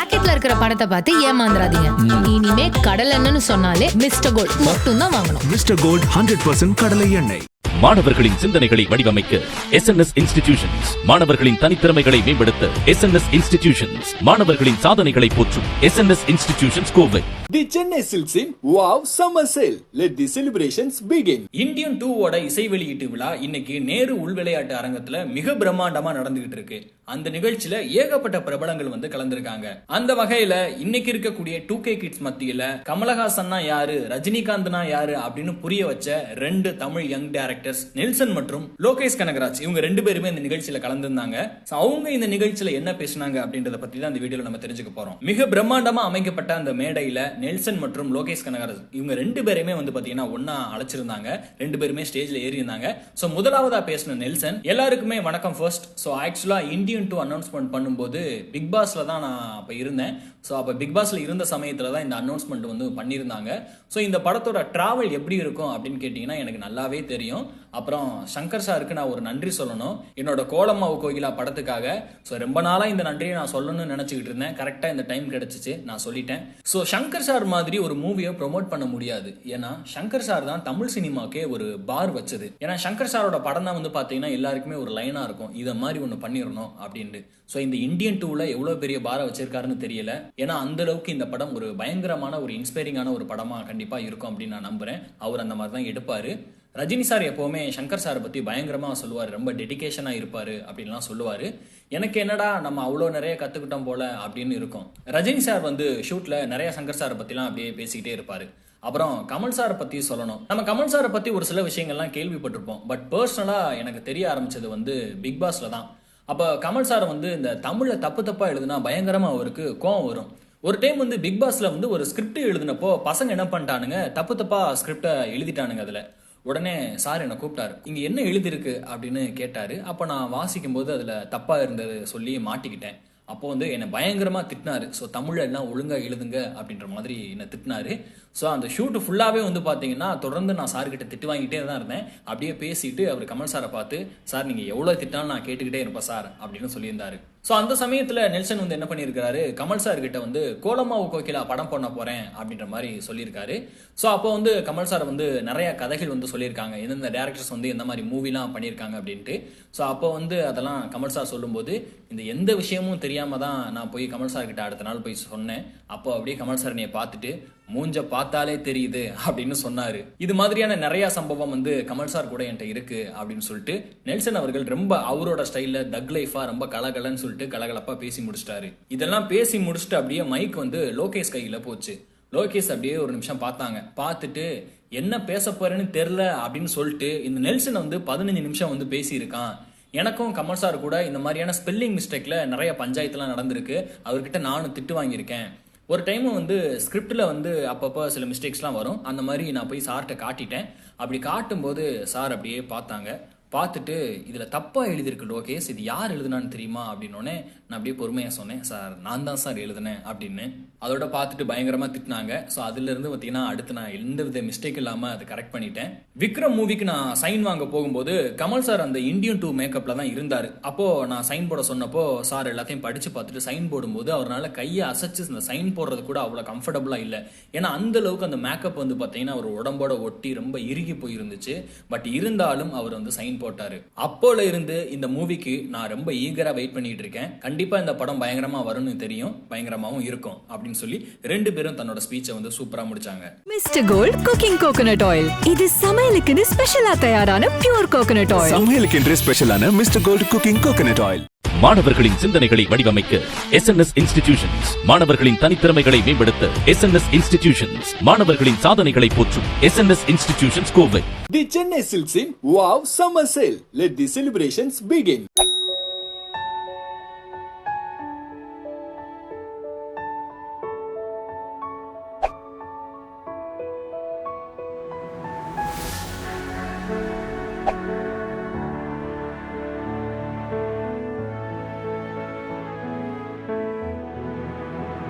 பாக்கெட்ல இருக்கிற பணத்தை பார்த்து ஏமாந்துறாதீங்க. இனிமே கடல் எண்ணெய்னு சொன்னாலே மிஸ்டர் கோல்ட் மட்டும் தான் வாங்கணும். மிஸ்டர் கோல்ட் 100% கடலை எண்ணெய். மாணவர்களின் சிந்தனைகளை வடிவமைக்க SNS இன்ஸ்டிடியூஷன்ஸ், மாணவர்களின் தனித்திறமைகளை மேம்படுத்த SNS இன்ஸ்டிடியூஷன்ஸ், மாணவர்களின் சாதனைகளை போற்றும் SNS institutions Kovai. The Chennai Silks in Wow Summer Sale. Let the celebrations begin. Indian 2 ஓட இசை வெளியீட்டு விழா இன்னைக்கு நேரு உள் விளையாட்டு அரங்கத்துல மிக பிரம்மாண்டமா நடந்துகிட்டு இருக்கு. அந்த நிகழ்ச்சியில ஏகப்பட்ட பிரபலங்கள் வந்து கலந்துருக்காங்க. அந்த வகையில இன்னைக்கு இருக்கக்கூடிய 2K கிட்ஸ் மத்தியில கமலஹாசன்னா யாரு, ரஜினிகாந்த்னா யாரு அப்படின்னு புரிய வச்ச 2 தமிழ் யங் டைரக்டர்ஸ் நெல்சன் மற்றும் லோகேஷ் கனகராஜ், இவங்க 2 பேருமே இந்த நிகழ்ச்சியில கலந்துருந்தாங்க. அவங்க இந்த நிகழ்ச்சியில என்ன பேசினாங்க அப்படின்றத பத்தி தான் இந்த வீடியோல நம்ம தெரிஞ்சுக்க போறோம். மிக பிரம்மாண்டமா அமைக்கப்பட்ட அந்த மேடையில நெல்சன் மற்றும் லோகேஷ் கனகராஜ் இவங்க 2 பேருமே வந்து பாத்தீங்கன்னா ஒன்னா அழைச்சிருந்தாங்க. 2 பேருமே ஸ்டேஜ்ல ஏறி இருந்தாங்க. சோ முதலாவதா பேசின நெல்சன், எல்லாருக்குமே வணக்கம் ஃபர்ஸ்ட். சோ ஆக்சுவலா இந்தியன் 2 அனௌன்ஸ்மெண்ட் பண்ணும்போது பிக் பாஸ்ல தான் நான் அப்ப இருந்தேன். ஸோ அப்போ பிக் பாஸ்ல இருந்த சமயத்தில் தான் இந்த அனௌன்ஸ்மெண்ட் வந்து பண்ணியிருந்தாங்க. ஸோ இந்த படத்தோட டிராவல் எப்படி இருக்கும் அப்படின்னு கேட்டிங்கன்னா எனக்கு நல்லாவே தெரியும். அப்புறம் சங்கர் சாருக்கு நான் ஒரு நன்றி சொல்லணும், என்னோட கோலமாவு கோகிலா படத்துக்காக. ஸோ ரொம்ப நாளாக இந்த நன்றியை நான் சொல்லணும்னு நினச்சிக்கிட்டு இருந்தேன். கரெக்டாக இந்த டைம் கிடைச்சிச்சு, நான் சொல்லிட்டேன். ஸோ சங்கர் சார் மாதிரி ஒரு மூவியை ப்ரொமோட் பண்ண முடியாது. ஏன்னா சங்கர் சார் தான் தமிழ் சினிமாக்கே ஒரு பார் வச்சது. ஏன்னா சங்கர் சாரோட படம் தான் வந்து பார்த்தீங்கன்னா எல்லாருக்குமே ஒரு லைனாக இருக்கும், இதை மாதிரி ஒன்று பண்ணிடணும் அப்படின்ட்டு. ஸோ இந்த இந்தியன் 2ல எவ்வளோ பெரிய பாரை வச்சிருக்காருன்னு தெரியல. ஏன்னா அந்த அளவுக்கு இந்த படம் ஒரு பயங்கரமான ஒரு இன்ஸ்பைரிங்கான ஒரு படமா கண்டிப்பா இருக்கும் அப்படின்னு நான் நம்புறேன். அவர் அந்த மாதிரி தான் எடுப்பாரு. ரஜினி சார் எப்பவுமே சங்கர் சாரை பத்தி பயங்கரமா சொல்லுவாரு, ரொம்ப டெடிகேஷனா இருப்பாரு அப்படின்லாம் சொல்லுவாரு. எனக்கு என்னடா நம்ம அவ்வளோ நிறைய கத்துக்கிட்டோம் போல அப்படின்னு இருக்கும். ரஜினி சார் வந்து ஷூட்ல நிறைய சங்கர் சாரை பத்திலாம் அப்படியே பேசிக்கிட்டே இருப்பாரு. அப்புறம் கமல் சாரை பத்தி சொல்லணும். நம்ம கமல் சாரை பத்தி ஒரு சில விஷயங்கள்லாம் கேள்விப்பட்டிருப்போம். பட் பர்சனலா எனக்கு தெரிய ஆரம்பிச்சது வந்து பிக் பாஸ்ல தான். அப்ப கமல் சார் வந்து இந்த தமிழ்ல தப்பு தப்பா எழுதுனா பயங்கரமா அவருக்கு கோவம் வரும். ஒரு டைம் வந்து பிக் பாஸ்ல வந்து ஒரு ஸ்கிரிப்ட் எழுதினப்போ பசங்க என்ன பண்ணிட்டானுங்க, தப்பு தப்பா ஸ்கிரிப்டை எழுதிட்டானுங்க. அதுல உடனே சார் என்னை கூப்பிட்டாரு, இங்க என்ன எழுதிருக்கு அப்படின்னு கேட்டாரு. அப்ப நான் வாசிக்கும் போது அதுல தப்பா இருந்தது சொல்லி மாட்டிக்கிட்டேன். அப்போ வந்து என்னை பயங்கரமா திட்டினாரு. ஸோ தமிழ் எல்லாம் ஒழுங்கா எழுதுங்க அப்படின்ற மாதிரி என்னை திட்டினாரு. ஸோ அந்த ஷூட்டு ஃபுல்லாவே வந்து பாத்தீங்கன்னா தொடர்ந்து நான் சார்கிட்ட திட்டு வாங்கிட்டே தான் இருந்தேன். அப்படியே பேசிட்டு அவர் கமல் சாரை பார்த்து, சார் நீங்க எவ்வளவு திட்டாலும் நான் கேட்டுக்கிட்டே இருப்பேன் சார் அப்படின்னு சொல்லியிருந்தாரு. ஸோ அந்த சமயத்துல நெல்சன் வந்து என்ன பண்ணியிருக்காரு, கமல் சார் கிட்ட வந்து கோலமாவு கோகிலா படம் பண்ண போறேன் அப்படின்ற மாதிரி சொல்லியிருக்காரு. ஸோ அப்போ வந்து கமல் சார் வந்து நிறைய கதைகள் வந்து சொல்லியிருக்காங்க, எந்தெந்த டேரக்டர்ஸ் வந்து எந்த மாதிரி மூவிலாம் பண்ணியிருக்காங்க அப்படின்ட்டு. ஸோ அப்போ வந்து அதெல்லாம் கமல் சார் சொல்லும்போது இந்த எந்த விஷயமும் தெரியாம தான் நான் போய் கமல் சார் கிட்ட அடுத்த நாள் போய் சொன்னேன். அப்போ அப்படியே கமல் சார் என்னைய பார்த்துட்டு மூஞ்ச பார்த்தாலே தெரியுது அப்படின்னு சொன்னாரு. இது மாதிரியான நிறைய சம்பவம் வந்து கமல் சார் கூட என்கிட்ட இருக்கு அப்படின்னு சொல்லிட்டு நெல்சன் அவர்கள் ரொம்ப அவரோட ஸ்டைல்ல தக் லைஃபா ரொம்ப கலகலன்னு சொல்லிட்டு கலகலப்பா பேசி முடிச்சிட்டாரு. இதெல்லாம் பேசி முடிச்சுட்டு அப்படியே மைக் வந்து லோகேஷ் கையில போச்சு. லோகேஷ் அப்படியே ஒரு நிமிஷம் பார்த்தாங்க. பார்த்துட்டு என்ன பேச போறேன்னு தெரியல அப்படின்னு சொல்லிட்டு இந்த நெல்சன் வந்து 15 நிமிஷம் வந்து பேசியிருக்கான். எனக்கும் கமல் சார் கூட இந்த மாதிரியான ஸ்பெல்லிங் மிஸ்டேக்ல நிறைய பஞ்சாயத்துலாம் நடந்திருக்கு. அவர்கிட்ட நானும் திட்டு வாங்கியிருக்கேன். ஒரு டைம் வந்து ஸ்கிரிப்டில் வந்து அப்பப்போ சில மிஸ்டேக்ஸ்லாம் வரும். அந்த மாதிரி நான் போய் சார்கிட்ட காட்டிட்டேன். அப்படி காட்டும்போது சார் அப்படியே பார்த்தாங்க. பார்த்துட்டு இதில் தப்பாக எழுதியிருக்கு லோகேஷ், இது யார் எழுதுனான்னு தெரியுமா அப்படின்னோடனே நான் அப்படியே பொறுமையாக சொன்னேன், சார் நான் தான் சார் எழுதுனேன் அப்படின்னு. அதோட பார்த்துட்டு பயங்கரமாக திட்டினாங்க. ஸோ அதுலேருந்து பார்த்தீங்கன்னா அடுத்து நான் எந்த வித மிஸ்டேக் இல்லாமல் அதை கரெக்ட் பண்ணிட்டேன். விக்ரம் மூவிக்கு நான் சைன் வாங்க போகும்போது கமல் சார் அந்த இந்தியன் 2 மேக்கப்பில் தான் இருந்தார். அப்போது நான் சைன் போட சொன்னப்போ சார் எல்லாத்தையும் படித்து பார்த்துட்டு சைன் போடும்போது அவரால் கையை அசைச்சு இந்த சைன் போடுறது கூட அவ்வளோ கம்ஃபர்டபுளாக இல்லை. ஏன்னா அந்த அளவுக்கு அந்த மேக்கப் வந்து பார்த்தீங்கன்னா அவர் உடம்போட ஒட்டி ரொம்ப இறுகி போயிருந்துச்சு. பட் இருந்தாலும் அவர் வந்து சைன் போட்டாரு. அப்போல இருந்து இந்த மூவிக்கு நான் ரொம்ப ஈகரா வெயிட் பண்ணிட்டு இருக்கேன். கண்டிப்பா இந்த படம் பயங்கரமா வரும்னு தெரியும், பயங்கரமாவும் இருக்கும் அப்படின்னு சொல்லி 2 பேரும் தன்னோட ஸ்பீச்சை வந்து சூப்பரா முடிச்சாங்க. Mister gold cooking coconut oil, இது சமையலுக்கு ஸ்பெஷலா தயாரான பியூர் கோகனட் ஆயில். சமையலுக்கு ஸ்பெஷலான mister gold cooking coconut oil. மாணவர்களின் சிந்தனைகளை வடிவமைக்க SNS இன்ஸ்டிடியூஷன்ஸ், மாணவர்களின் தனித்திறமைகளை மேம்படுத்த SNS இன்ஸ்டிடியூஷன்ஸ், மாணவர்களின் சாதனைகளை போற்றும் SNS institutions Kovai. The Chennai Silks in Wow Summer Sale. Let the celebrations begin.